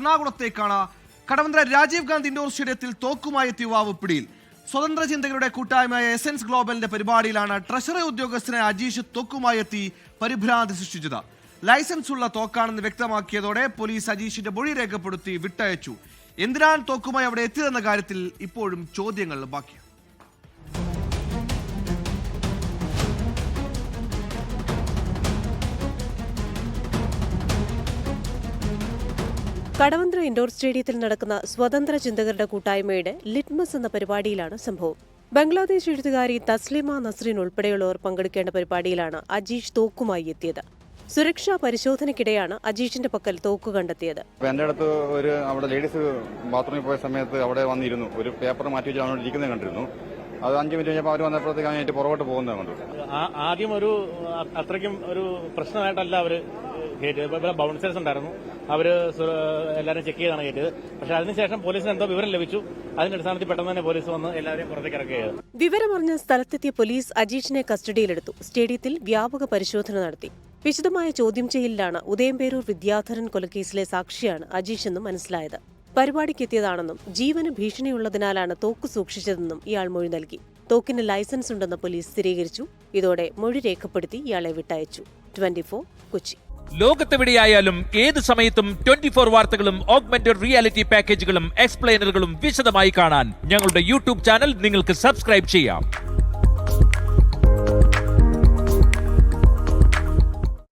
എറണാകുളത്തേക്കാണ്. Kadavanthra Rajeev Gandhi indoor സ്റ്റേഡിയത്തിൽ തോക്കുമായി എത്തിയ യുവാവ് പിടിയിൽ. സ്വതന്ത്ര ചിന്തകരുടെ കൂട്ടായ്മയായ എസൻസ് ഗ്ലോബലിന്റെ പരിപാടിയിലാണ് ട്രഷറി ഉദ്യോഗസ്ഥനെ അജീഷ് തോക്കുമായി എത്തി പരിഭ്രാന്തി സൃഷ്ടിച്ചത്. ലൈസൻസ് ഉള്ള തോക്കാണെന്ന് വ്യക്തമാക്കിയതോടെ പോലീസ് അജീഷിന്റെ മൊഴി രേഖപ്പെടുത്തി വിട്ടയച്ചു. എന്തിനാണ് തോക്കുമായി അവിടെ എത്തിയതെന്ന കാര്യത്തിൽ ഇപ്പോഴും ചോദ്യങ്ങൾ ബാക്കിയാണ്. കടവന്ത്ര ഇൻഡോർ സ്റ്റേഡിയത്തിൽ നടക്കുന്ന സ്വതന്ത്ര ചിന്തകരുടെ കൂട്ടായ്മയുടെ ലിറ്റ്മസ് എന്ന പരിപാടിയിലാണ് സംഭവം. ബംഗ്ലാദേശ് എഴുത്തുകാരി തസ്ലിമ നസ്രീൻ ഉൾപ്പെടെയുള്ളവർ പങ്കെടുക്കേണ്ട പരിപാടിയിലാണ് അജീഷ് തോക്കുമായി എത്തിയത്. സുരക്ഷാ പരിശോധനയ്ക്കിടെയാണ് അജീഷിന്റെ പക്കൽ തോക്ക് കണ്ടെത്തിയത്. എന്റെ അടുത്ത് അവിടെ ലേഡീസ് ബാത്റൂമിൽ പോയ സമയത്ത് അവിടെ വന്നിരുന്നു. ഒരു പേപ്പർ മാറ്റി വെച്ച് അവിടെ ഇരിക്കുന്നത് കണ്ടിരുന്നു. അത് 5 മിനിറ്റ് കഴിഞ്ഞപ്പോൾ അവർ വന്നപ്പോഴത്തേക്ക് അതിനായിട്ട് പുറകോട്ട് പോകുന്നത് കണ്ടു. ആദ്യം അത്രയ്ക്കും ഒരു പ്രശ്നമായിട്ടല്ല അവര് കയറ്റിയത്. ബൗൺസേഴ്സ് ഉണ്ടായിരുന്നു, അവര് എല്ലാവരും ചെക്ക് ചെയ്താണ് കയറ്റിയത്. പക്ഷെ അതിനുശേഷം പോലീസിന് എന്തോ വിവരം ലഭിച്ചു. അതിന്റെ അടിസ്ഥാനത്തിൽ പെട്ടെന്ന് തന്നെ പോലീസ് വന്ന് എല്ലാവരെയും പുറത്തേക്ക് ഇറക്കുകയാണ്. വിവരമറിഞ്ഞ സ്ഥലത്തെത്തിയ പോലീസ് അജീഷിനെ കസ്റ്റഡിയിലെടുത്തു. സ്റ്റേഡിയത്തിൽ വ്യാപക പരിശോധന നടത്തി. വിശദമായ ചോദ്യം ചെയ്യലിലാണ് ഉദയംപേരൂർ വിദ്യാധരൻ കൊലക്കേസിലെ സാക്ഷിയാണ് അജീഷ് എന്നും മനസ്സിലായത്. പരിപാടിക്കെത്തിയതാണെന്നും ജീവന് ഭീഷണിയുള്ളതിനാലാണ് തോക്ക് സൂക്ഷിച്ചതെന്നും ഇയാൾ മൊഴി നൽകി. തോക്കിന് ലൈസൻസ് ഉണ്ടെന്ന് പോലീസ് സ്ഥിരീകരിച്ചു. ഇതോടെ മൊഴി രേഖപ്പെടുത്തി ഇയാളെ വിട്ടയച്ചു. 24 കൊച്ചി. ലോകത്തെവിടെയായാലും ഏത് സമയത്തും 24 വാർത്തകളും ഓഗ്മെന്റഡ് റിയാലിറ്റി പാക്കേജുകളും എക്സ്പ്ലെയിനറുകളും വിശദമായി കാണാൻ ഞങ്ങളുടെ യൂട്യൂബ് ചാനൽ നിങ്ങൾക്ക് സബ്സ്ക്രൈബ് ചെയ്യാം.